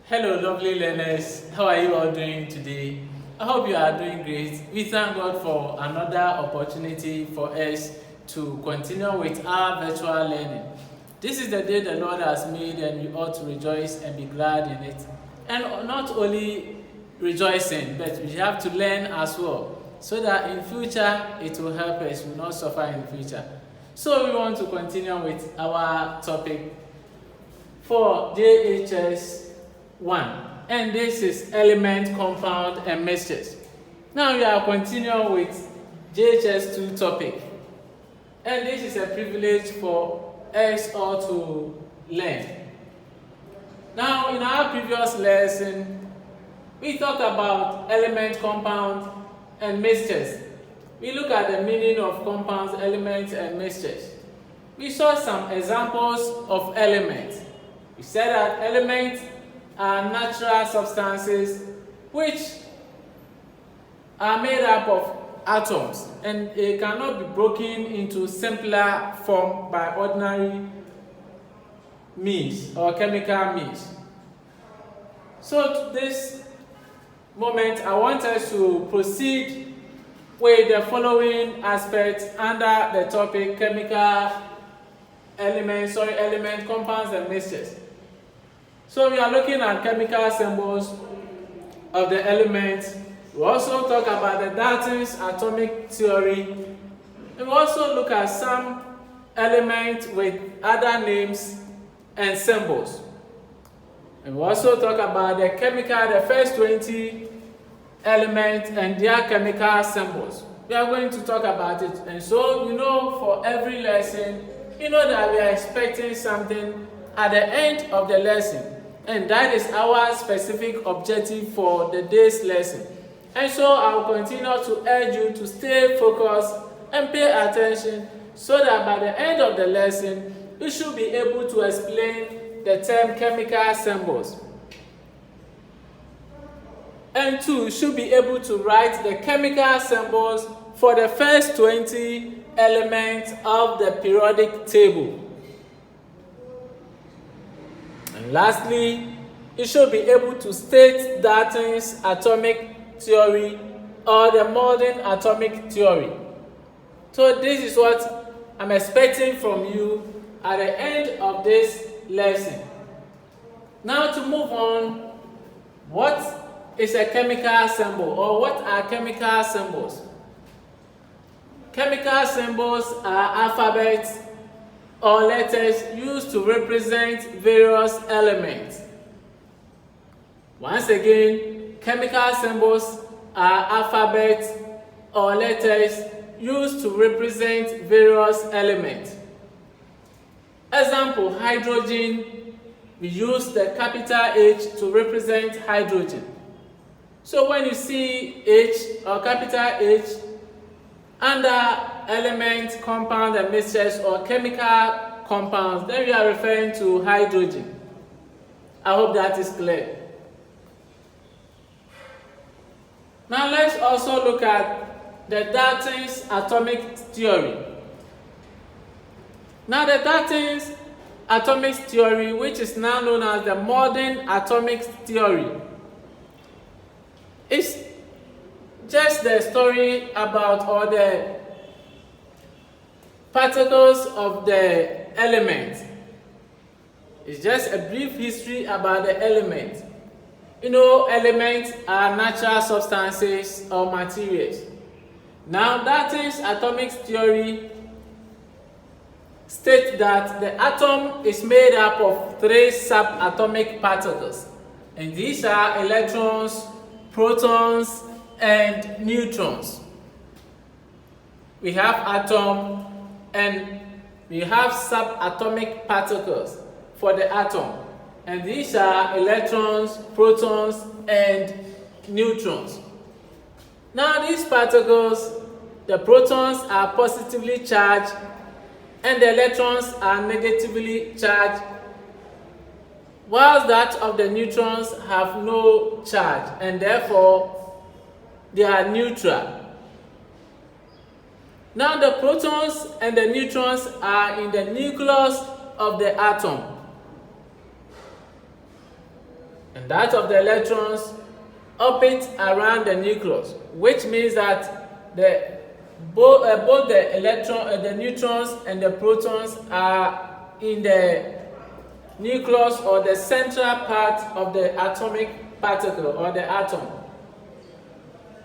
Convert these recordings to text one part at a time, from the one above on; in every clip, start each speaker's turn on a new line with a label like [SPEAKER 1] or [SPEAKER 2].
[SPEAKER 1] Hello, lovely learners. How are you all doing today? I hope you are doing great. We thank God for another opportunity for us to continue with our virtual learning. This is the day the Lord has made, and we ought to rejoice and be glad in it. And not only rejoicing, but we have to learn as well, so that in future it will help us. We will not suffer in the future. So we want to continue with our topic for Jhs One, and this is element, compound, and mixtures. Now we are continuing with Jhs Two topic, and this is a privilege for us all to learn. Now in our previous lesson, we talked about element, compound, and mixtures. We look at the meaning of compounds, elements, and mixtures. We saw some examples of elements. We said that elements are natural substances which are made up of atoms, and they cannot be broken into simpler form by ordinary means or chemical means. So to this moment, I want us to proceed with the following aspects under the topic chemical element, compounds, and mixtures. So we are looking at chemical symbols of the elements. We also talk about the Dalton's atomic theory. And we also look at some elements with other names and symbols. And we also talk about the first 20 elements and their chemical symbols. We are going to talk about it. And so, for every lesson, that we are expecting something at the end of the lesson. And that is our specific objective for the day's lesson. And so I will continue to urge you to stay focused and pay attention, so that by the end of the lesson, you should be able to explain the term chemical symbols. And two, you should be able to write the chemical symbols for the first 20 elements of the periodic table. And lastly, you should be able to state Dalton's atomic theory or the modern atomic theory. So this is what I'm expecting from you at the end of this lesson. Now to move on, what is a chemical symbol, or what are chemical symbols? Chemical symbols are alphabets or letters used to represent various elements. Once again, chemical symbols are alphabets or letters used to represent various elements. Example, hydrogen, we use the capital H to represent hydrogen. So when you see H or capital H under element, compound, and mixtures or chemical compounds, then we are referring to hydrogen. I hope that is clear. Now let's also look at the Dalton's atomic theory. Now the Dalton's atomic theory, which is now known as the modern atomic theory, is just the story about all the particles of the element. It's just a brief history about the element. Elements are natural substances or materials. Now, Dalton's atomic theory states that the atom is made up of 3 subatomic particles, and these are electrons, protons, and neutrons. We have atom and we have subatomic particles for the atom, and these are electrons, protons, and neutrons. Now these particles, the protons are positively charged and the electrons are negatively charged, whilst that of the neutrons have no charge, and therefore they are neutral. Now the protons and the neutrons are in the nucleus of the atom. and that of the electrons orbit around the nucleus, which means that both the neutrons and the protons are in the nucleus, or the central part of the atomic particle or the atom,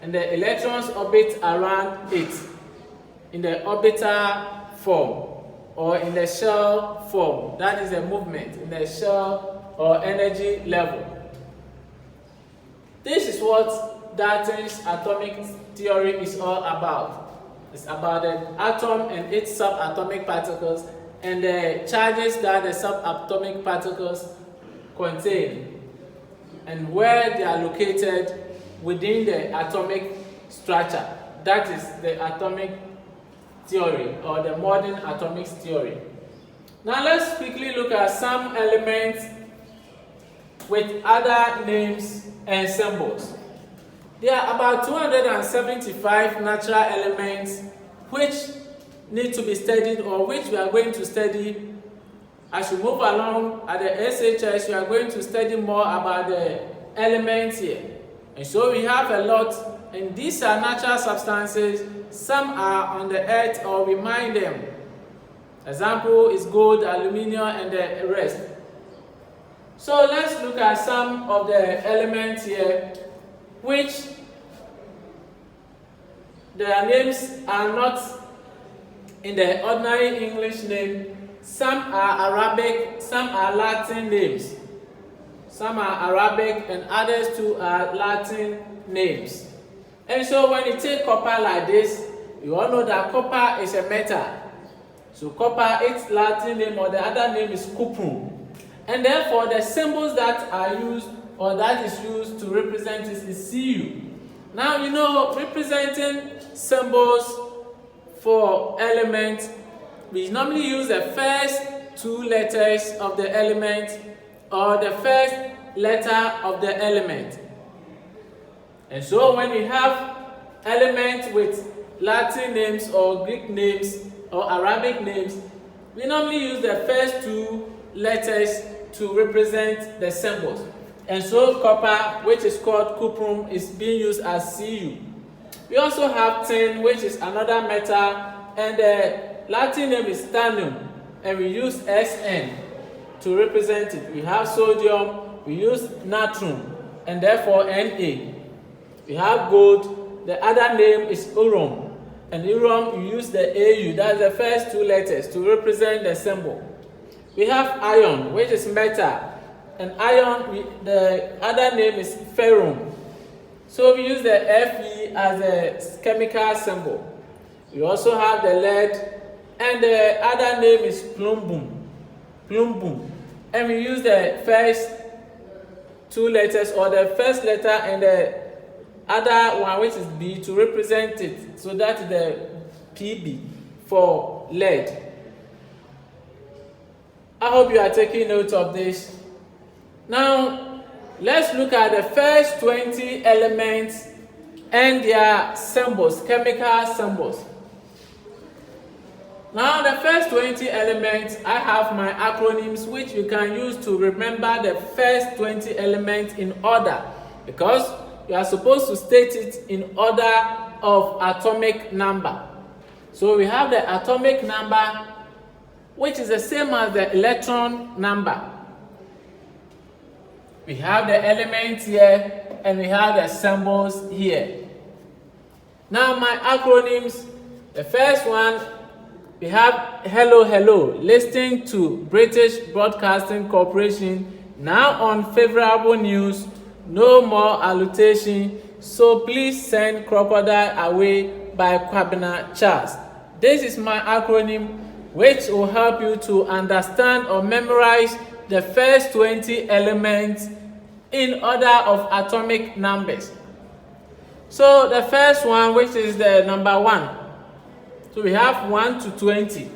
[SPEAKER 1] and the electrons orbit around it in the orbital form or in the shell form. That is a movement in the shell or energy level. This is what Dalton's atomic theory is all about. It's about the atom and its subatomic particles and the charges that the subatomic particles contain and where they are located within the atomic structure. That is the atomic theory or the modern atomic theory. Now let's quickly look at some elements with other names and symbols. There are about 275 natural elements which need to be studied, or which we are going to study as we move along at the SHS. We are going to study more about the elements here. And so we have a lot, and these are natural substances. Some are on the earth or we mine them. Example is gold, aluminium, and the rest. So let's look at some of the elements here, which their names are not in the ordinary English name. Some are Arabic, some are Latin names. Some are Arabic and others too are Latin names. And so when you take copper like this, you all know that copper is a metal. So copper, its Latin name or the other name is cuprum. And therefore the symbols that are used or that is used to represent this is Cu. Now you know, representing symbols for elements, we normally use the first two letters of the element or the first letter of the element. And so when we have elements with Latin names or Greek names or Arabic names, we normally use the first two letters to represent the symbols. And so copper, which is called cuprum, is being used as Cu. We also have tin, which is another metal, and the Latin name is thallium, and we use Sn to represent it. We have sodium, we use natrium, and therefore Na. We have gold, the other name is urum, and urum you use the Au, that's the first two letters to represent the symbol. We have iron, which is metal, and iron, the other name is ferrum. So we use the Fe as a chemical symbol. We also have the lead, and the other name is plumbum. And we use the first two letters or the first letter and the other one, which is B, to represent it. So that's the Pb for lead. I hope you are taking note of this. Now, let's look at the first 20 elements and their symbols, chemical symbols. Now, the first 20 elements, I have my acronyms which you can use to remember the first 20 elements in order, because you are supposed to state it in order of atomic number. So we have the atomic number, which is the same as the electron number. We have the elements here and we have the symbols here. Now my acronyms, the first one, we have hello, listening to British Broadcasting Corporation, now on favorable news, no more allutation, so please send Crocodile Away by Kwabena Charles. This is my acronym which will help you to understand or memorize the first 20 elements in order of atomic numbers. So the first one, which is the number 1. So we have 1 to 20.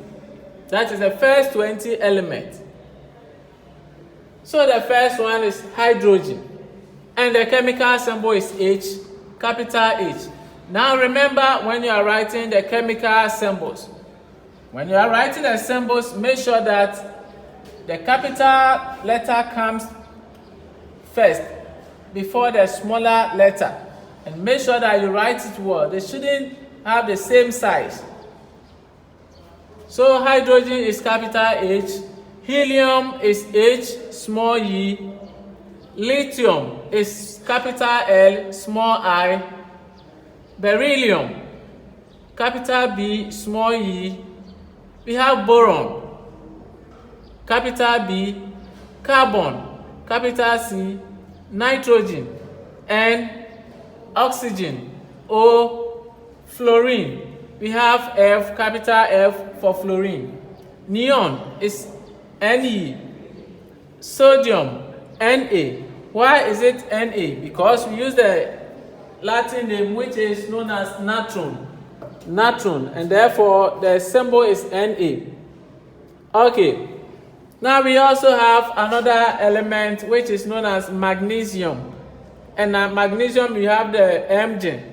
[SPEAKER 1] That is the first 20 elements. So the first one is hydrogen. And the chemical symbol is H, capital H. Now remember, when you are writing the chemical symbols, when you are writing the symbols, make sure that the capital letter comes first before the smaller letter, and make sure that you write it well. They shouldn't have the same size. So hydrogen is capital H, helium is H, small e, lithium is capital L, small I, beryllium, capital B, small e. We have boron, capital B, carbon, capital C, nitrogen, N, oxygen, O, fluorine. We have F, capital F for fluorine. Neon is Ne. Sodium, Na. Why is it Na? Because we use the Latin name which is known as natron. Natron, and therefore the symbol is Na. Okay. Now we also have another element which is known as magnesium. And magnesium, we have the Mg.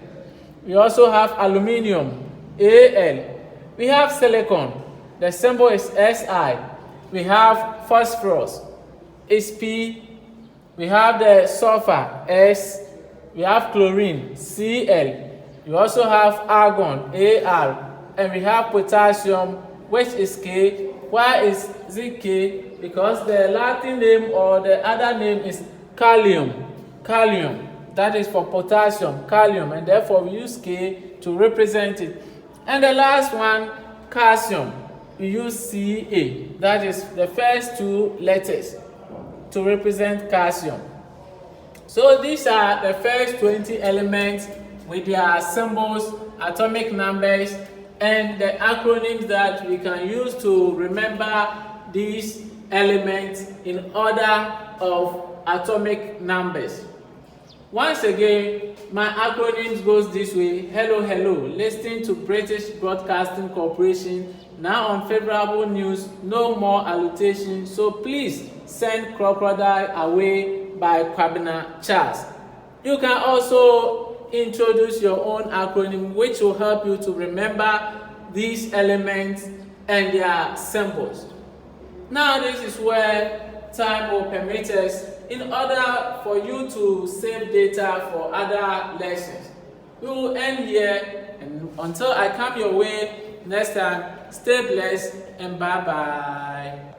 [SPEAKER 1] We also have aluminium, Al. We have silicon. The symbol is Si. We have phosphorus, is P. We have the sulfur, S. We have chlorine, Cl. We also have argon, Ar. And we have potassium, which is K. Why is it K? Because the Latin name or the other name is kalium. Kalium. That is for potassium, kalium, and therefore we use K to represent it. And the last one, calcium, we use Ca. That is the first two letters to represent calcium. So these are the first 20 elements with their symbols, atomic numbers, and the acronyms that we can use to remember these elements in order of atomic numbers. Once again, my acronyms goes this way. Hello, hello. Listening to British Broadcasting Corporation. Now on favorable news, no more allotation. So please send Crocodile Away by Kwabena Charles. You can also introduce your own acronym which will help you to remember these elements and their symbols. Now this is where time will permit us in order for you to save data for other lessons. We will end here, and until I come your way next time, stay blessed and bye-bye.